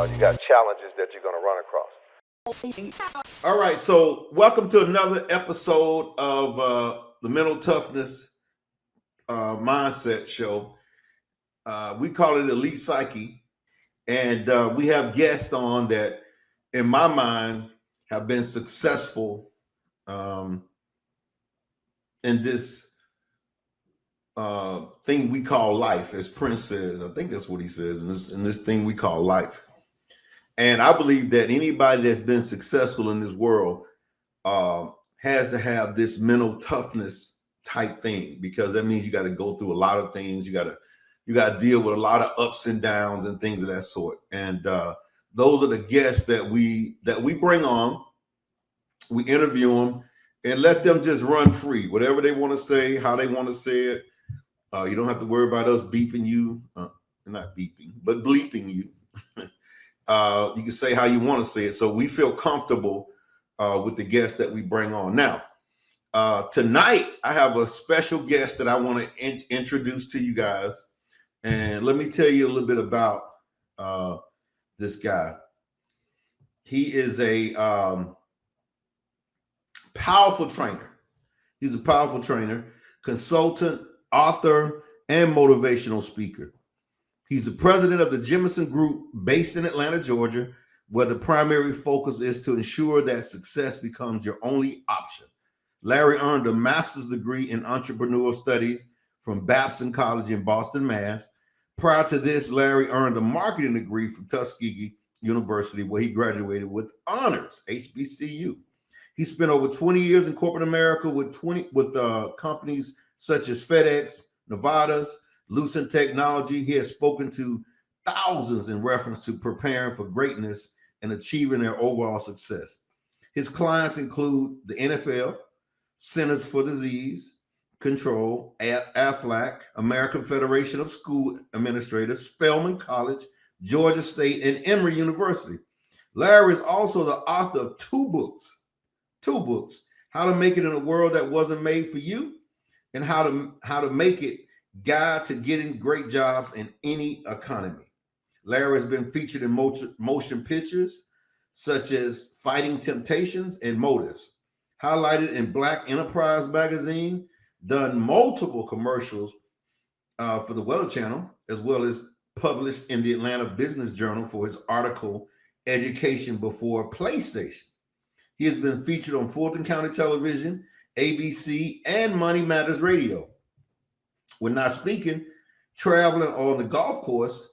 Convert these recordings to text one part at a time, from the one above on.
You got challenges that you're going to run across. All right, so welcome to another episode of the Mental Toughness Mindset Show. We call it Elite Psyche, and we have guests on that, in my mind, have been successful in this thing we call life, as Prince says. I think that's what he says, in this thing we call life. And I believe that anybody that's been successful in this world has to have this mental toughness type thing, because that means you got to go through a lot of things. You got to deal with a lot of ups and downs and things of that sort. And those are the guests that we bring on. We interview them and let them just run free, whatever they want to say, how they want to say it. You don't have to worry about us beeping you, not beeping, but bleeping you. You can say how you want to say it. So we feel comfortable with the guests that we bring on. Now, tonight, I have a special guest that I want to introduce to you guys. And let me tell you a little bit about this guy. He is a powerful trainer. He's a powerful trainer, consultant, author, and motivational speaker. He's the president of the JEMISON Group based in Atlanta, Georgia, where the primary focus is to ensure that success becomes your only option. Larry earned a master's degree in entrepreneurial studies from Babson College in Boston, Mass. Prior to this, Larry earned a marketing degree from Tuskegee University, where he graduated with honors, HBCU. He spent over 20 years in corporate America with companies such as FedEx, Nevada's, Lucent Technology. He has spoken to thousands in reference to preparing for greatness and achieving their overall success. His clients include the NFL, Centers for Disease Control, AFLAC, American Federation of School Administrators, Spelman College, Georgia State, and Emory University. Larry is also the author of two books, How to Make It in a World That Wasn't Made for You, and How to Make It, Guide to Getting Great Jobs in Any Economy. Larry has been featured in motion pictures such as Fighting Temptations and Motives, highlighted in Black Enterprise magazine, done multiple commercials for the Weather Channel, as well as published in the Atlanta Business Journal for his article, Education Before PlayStation. He has been featured on Fulton County Television, ABC, and Money Matters Radio. When not speaking, traveling, or on the golf course,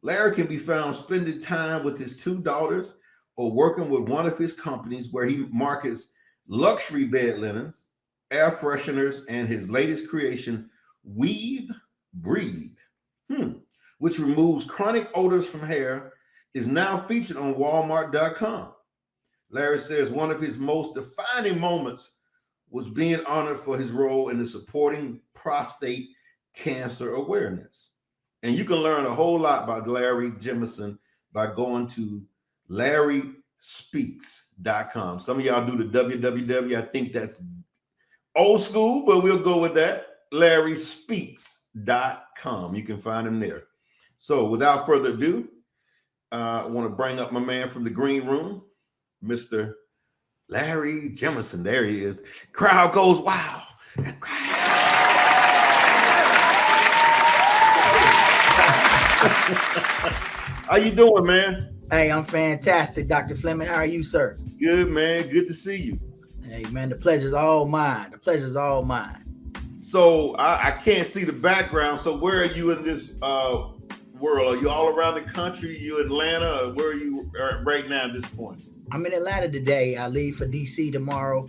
Larry can be found spending time with his two daughters or working with one of his companies where he markets luxury bed linens, air fresheners, and his latest creation, Weave Breathe, which removes chronic odors from hair, is now featured on Walmart.com. Larry says one of his most defining moments was being honored for his role in the supporting prostate cancer awareness. And you can learn a whole lot about Larry Jemison by going to LarrySpeaks.com. Some of y'all do the www. I think that's old school, but we'll go with that. LarrySpeaks.com. You can find him there. So without further ado, I want to bring up my man from the green room, Mr. Larry Jemison. There he is. Crowd goes wild. How you doing, man? Hey, I'm fantastic, Dr. Fleming. How are you, sir? Good, man. Good to see you. Hey, man, the pleasure's all mine. The pleasure's all mine. So I can't see the background. So where are you in this world? Are you all around the country? You Atlanta? Or where are you right now at this point? I'm in Atlanta today. I leave for DC tomorrow.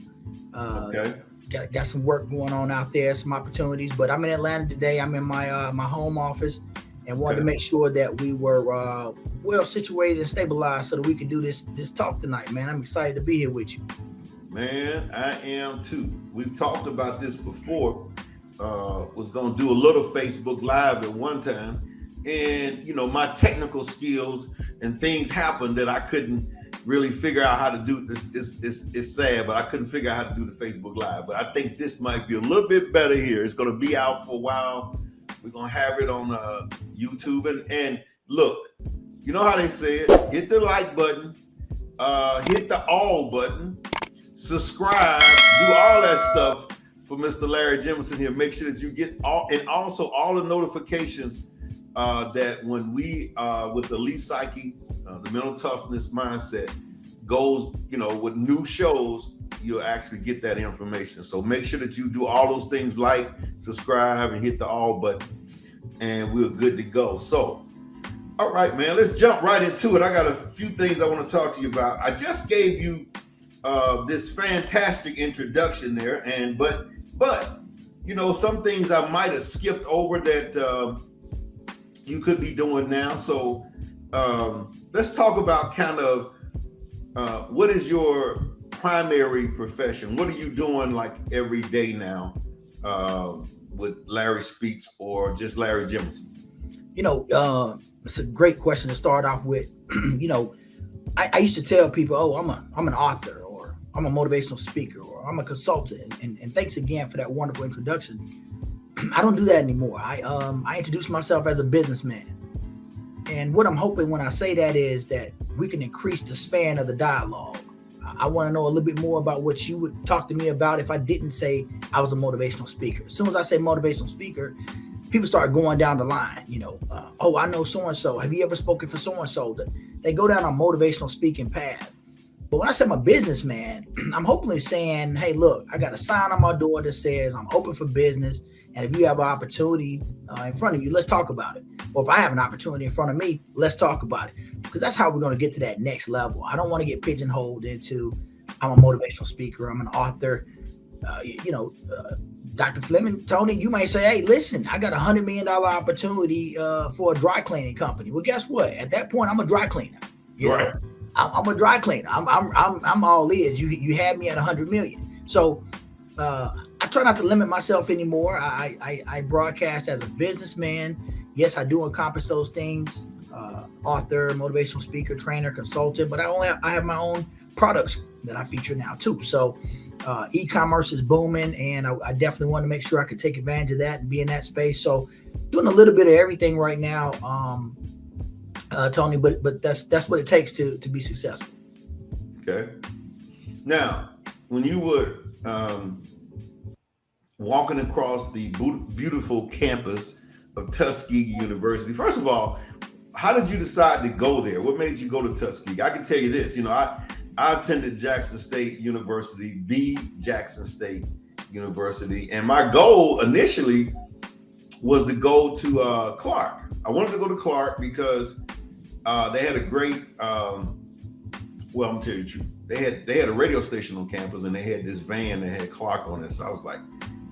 Okay. Got some work going on out there, some opportunities, but I'm in Atlanta today. I'm in my my home office and wanted to make sure that we were well situated and stabilized so that we could do this talk tonight, man. I'm excited to be here with you. Man, I am too. We've talked about this before. Was going to do a little Facebook Live at one time. And, you know, my technical skills and things happened that I couldn't really figure out how to do this. It's sad, but I couldn't figure out how to do the Facebook Live. But I think this might be a little bit better here. It's going to be out for a while. We're going to have it on YouTube. And look, You know how they say it. Hit the like button. Hit the all button. Subscribe. Do all that stuff for Mr. Larry Jemison here. Make sure that you get all, and also all the notifications that when we with the Lee Psyche, the mental toughness mindset goes, with new shows, you'll actually get that information. So make sure that you do all those things, like, subscribe, and hit the all button, and we're good to go. So, all right, man, let's jump right into it. I got a few things I want to talk to you about. I just gave you this fantastic introduction there, but some things I might have skipped over that you could be doing now. So let's talk about kind of what is your primary profession? What are you doing like every day now with Larry Speaks or just Larry Jemison? It's a great question to start off with. I used to tell people, oh, I'm an author, or I'm a motivational speaker, or I'm a consultant. And thanks again for that wonderful introduction. I don't do that anymore. I introduce myself as a businessman. And what I'm hoping when I say that is that we can increase the span of the dialogue. I want to know a little bit more about what you would talk to me about if I didn't say I was a motivational speaker. As soon as I say motivational speaker, people start going down the line. Oh, I know so-and-so. Have you ever spoken for so-and-so? They go down a motivational speaking path. But when I say I'm a businessman, I'm hopefully saying, hey, look, I got a sign on my door that says I'm open for business. And if you have an opportunity in front of you, let's talk about it. Or if I have an opportunity in front of me, let's talk about it. Because that's how we're going to get to that next level. I don't want to get pigeonholed into I'm a motivational speaker, I'm an author. Dr. Fleming, Tony, you may say, hey, listen, I got $100 million opportunity for a dry cleaning company. Well, guess what? At that point, I'm a dry cleaner. Right. I'm a dry cleaner. I'm all ears. You had me at 100 million. So I try not to limit myself anymore. I broadcast as a businessman. Yes, I do encompass those things. Author, motivational speaker, trainer, consultant, but I have my own products that I feature now too. So e-commerce is booming, and I definitely want to make sure I could take advantage of that and be in that space. So doing a little bit of everything right now, Tony, but that's what it takes to be successful. Okay. Now, when you were walking across the beautiful campus of Tuskegee University, first of all, how did you decide to go there? What made you go to Tuskegee? I can tell you this, I attended Jackson State University, the Jackson State University, and my goal initially was to go to Clark. I wanted to go to Clark because they had a great, I'm gonna tell you the truth. They had a radio station on campus, and they had this van that had Clark on it. So I was like,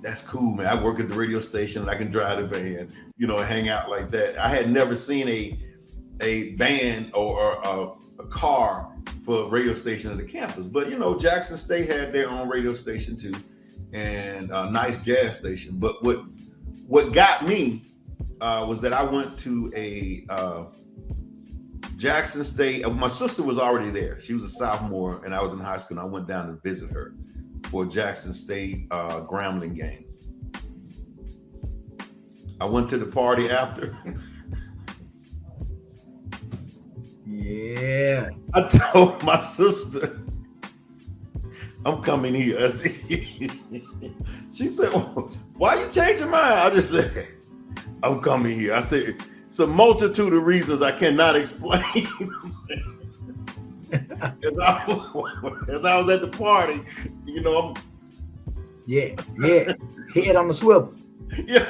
that's cool, man. I work at the radio station and I can drive the van, hang out like that. I had never seen a van or a car for a radio station at the campus. But, Jackson State had their own radio station too, and a nice jazz station. But what got me was that I went to a Jackson State. My sister was already there. She was a sophomore, and I was in high school, and I went down to visit her for a Jackson State Grambling game. I went to the party after. Yeah. I told my sister, I'm coming here. She said, well, why you change your mind? I just said, I'm coming here. I said, it's a multitude of reasons I cannot explain. As I was at the party, head on the swivel. Yeah.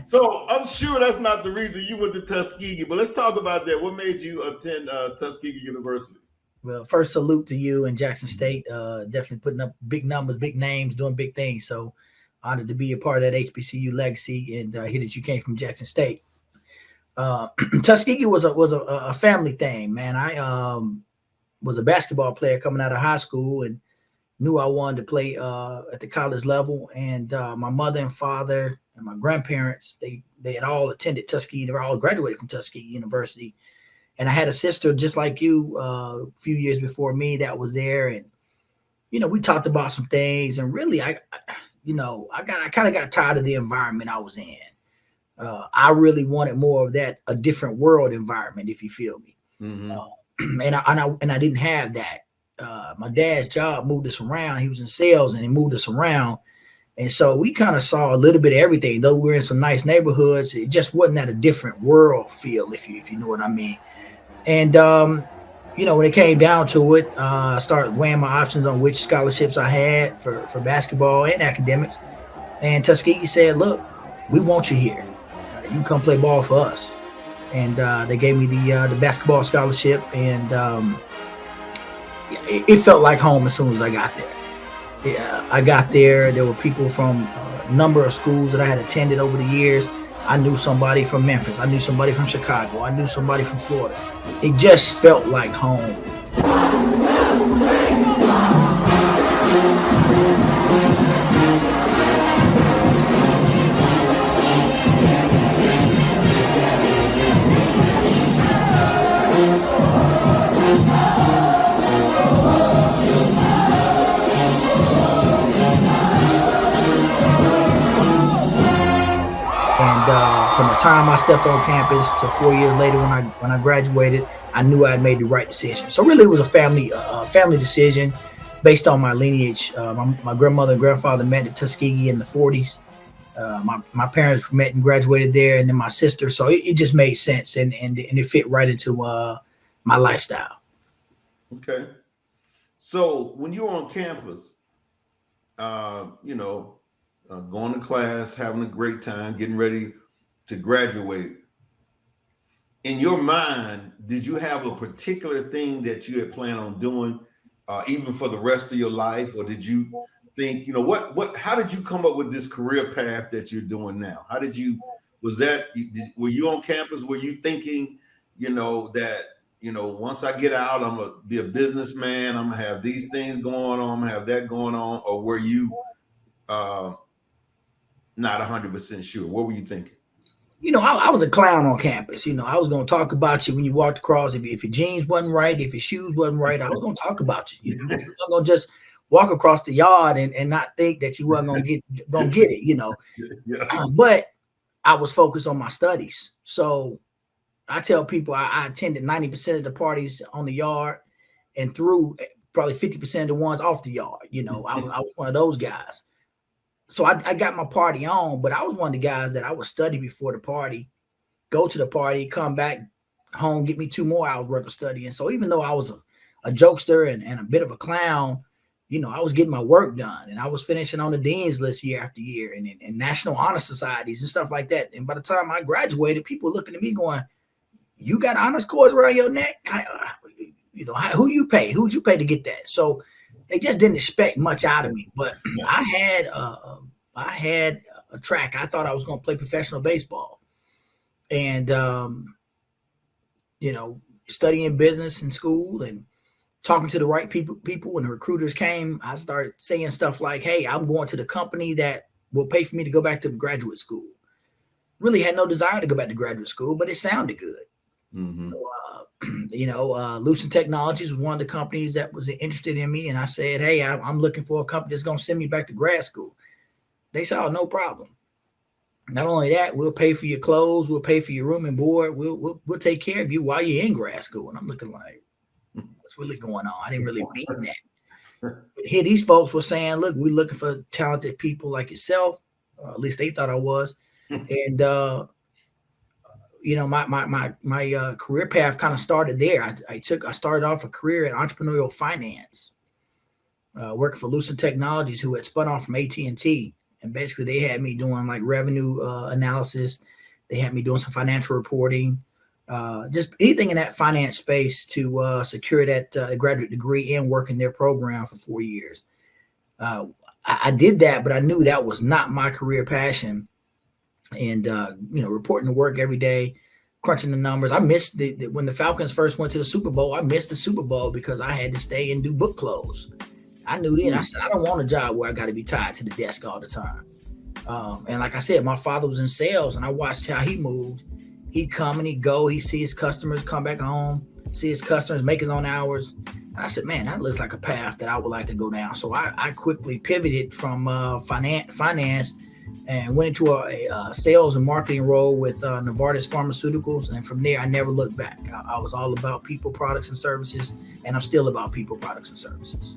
So I'm sure that's not the reason you went to Tuskegee, but let's talk about that. What made you attend Tuskegee University? Well, first salute to you and Jackson State. Definitely putting up big numbers, big names, doing big things. So honored to be a part of that HBCU legacy, and hear that you came from Jackson State. Tuskegee was a family thing, man. I was a basketball player coming out of high school and knew I wanted to play at the college level. And my mother and father and my grandparents, they had all attended Tuskegee. They were all graduated from Tuskegee University. And I had a sister just like you a few years before me that was there. And, we talked about some things. And really, I kind of got tired of the environment I was in. I really wanted more of that, a different world environment, if you feel me. And I didn't have that. My dad's job moved us around. He was in sales and he moved us around. And so we kind of saw a little bit of everything. Though we were in some nice neighborhoods, it just wasn't at a different world feel, if you know what I mean. And when it came down to it, I started weighing my options on which scholarships I had for basketball and academics. And Tuskegee said, "Look, we want you here. You can come play ball for us." And they gave me the basketball scholarship, and it felt like home as soon as I got there. Yeah, I got there. There were people from a number of schools that I had attended over the years. I knew somebody from Memphis. I knew somebody from Chicago. I knew somebody from Florida. It just felt like home. From the time I stepped on campus to 4 years later when I graduated, I knew I had made the right decision. So really, it was a family decision based on my lineage. My grandmother and grandfather met at Tuskegee in the 40s. My parents met and graduated there, and then my sister. So it just made sense, and it fit right into my lifestyle. Okay. So when you were on campus, going to class, having a great time, getting ready to graduate, in your mind, did you have a particular thing that you had planned on doing, even for the rest of your life? Or did you think, how did you come up with this career path that you're doing now? Were you on campus? Were you thinking, that, once I get out, I'm going to be a businessman, I'm going to have these things going on, I'm going to have that going on? Or were you not 100% sure? What were you thinking? I was a clown on campus. I was going to talk about you when you walked across. If your jeans wasn't right, if your shoes wasn't right, I was going to talk about you. You weren't going to just walk across the yard and not think that you weren't going to get it, Yeah. But I was focused on my studies. So I tell people I attended 90% of the parties on the yard and threw probably 50% of the ones off the yard. I was one of those guys. So I got my party on, but I was one of the guys that I would study before the party, go to the party, come back home, get me 2 more hours worth of studying. So even though I was a jokester and a bit of a clown, I was getting my work done, and I was finishing on the dean's list year after year and national honor societies and stuff like that. And by the time I graduated, people were looking at me going, "You got honors cords around your neck? Who you pay? Who'd you pay to get that?" So they just didn't expect much out of me, but I had a track. I thought I was going to play professional baseball, and studying business in school and talking to the right people. When the recruiters came, I started saying stuff like, "Hey, I'm going to the company that will pay for me to go back to graduate school." Really had no desire to go back to graduate school, but it sounded good. Mm-hmm. So, Lucent Technologies was one of the companies that was interested in me. And I said, "Hey, I'm looking for a company that's going to send me back to grad school." They said, "Oh, no problem. Not only that, we'll pay for your clothes. We'll pay for your room and board. We'll take care of you while you're in grad school." And I'm looking like, what's really going on? I didn't really mean that. But here these folks were saying, "Look, we're looking for talented people like yourself." At least they thought I was. And, my career path kind of started there. I started off a career in entrepreneurial finance, working for Lucent Technologies, who had spun off from AT&T. And basically they had me doing like revenue analysis. They had me doing some financial reporting, just anything in that finance space to secure that graduate degree and work in their program for 4 years. I did that, but I knew that was not my career passion. And, reporting to work every day, crunching the numbers. I missed when the Falcons first went to the Super Bowl. I missed the Super Bowl because I had to stay and do book close. I knew then. I said, I don't want a job where I got to be tied to the desk all the time. And like I said, my father was in sales, and I watched how he moved. He'd come and he'd go. He'd see his customers, come back home, see his customers, make his own hours. And I said, man, that looks like a path that I would like to go down. So I quickly pivoted from finance and went into a sales and marketing role with Novartis Pharmaceuticals. And from there, I never looked back. I was all about people, products, and services, and I'm still about people, products, and services.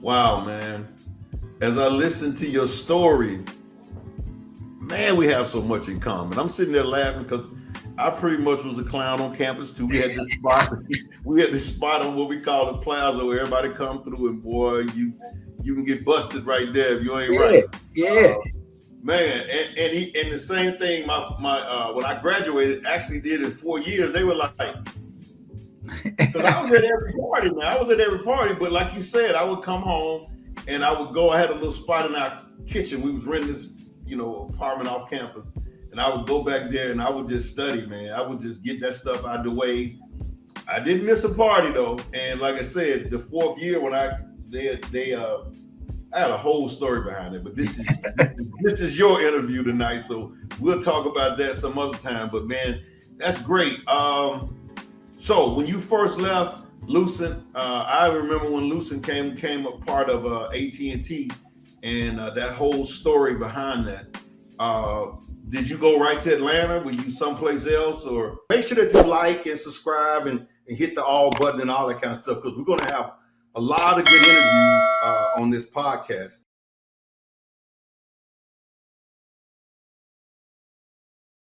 Wow, man. As I listen to your story, man, we have so much in common. I'm sitting there laughing because I pretty much was a clown on campus too. We had this spot. We had this spot on what we call the plaza where everybody come through, and boy, you can get busted right there if you ain't right. Yeah. Man, and the same thing. My when I graduated, actually did in 4 years. They were like, because I was at every party, man. I was at every party, but like you said, I would come home and I would go. I had a little spot in our kitchen. We was renting this, apartment off campus. And I would go back there and I would just study, man. I would just get that stuff out of the way. I didn't miss a party though. And like I said, the 4th year when I had a whole story behind it, but this is your interview tonight. So we'll talk about that some other time, but man, that's great. So when you first left Lucent, I remember when Lucent came a part of AT&T and that whole story behind that. Did you go right to Atlanta? Were you someplace else? Or make sure that you like and subscribe and hit the all button and all that kind of stuff, because we're going to have a lot of good interviews on this podcast.